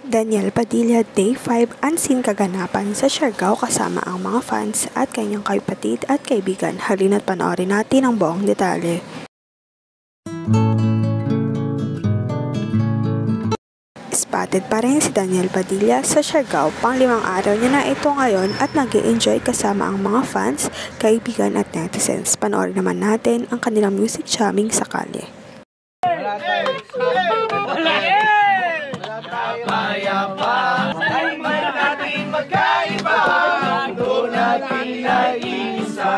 Daniel Padilla Day 5 unseen kaganapan sa Siargao kasama ang mga fans at kanyang kapatid at kaibigan. Halina't panoorin natin ang buong detalye. Spotted pa rin si Daniel Padilla sa Siargao, pang-5 araw niya na ito ngayon at nag-i-enjoy kasama ang mga fans, kaibigan at netizens. Panoorin naman natin ang kanilang music jamming sa kalye. Payapa ay man natin magkaiba, doon natin nag-iisa,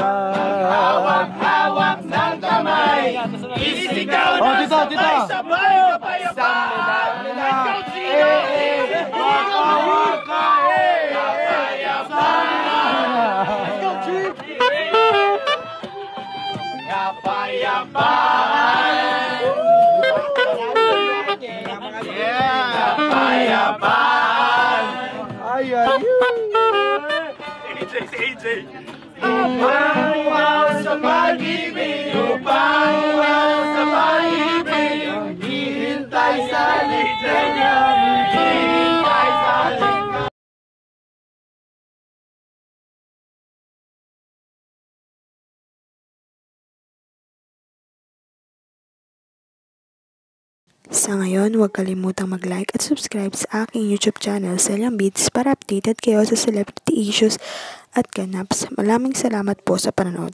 hawak-hawak ng kamay, isigaw na sabay-sabay, payapa. Let's go, Gino! Waka-waka! Payapa! Let's go, Gino! Payapa! Payapaan! Ayan! AJ! Upaw sa pag-ibig! Upaw sa pag-ibig! Hihintay sa linya! Hihintay sa linya! Sa ngayon, huwag kalimutang mag-like at subscribe sa aking YouTube channel, Celian Beats, para updated kayo sa celebrity issues at ganaps. Maraming salamat po sa panonood.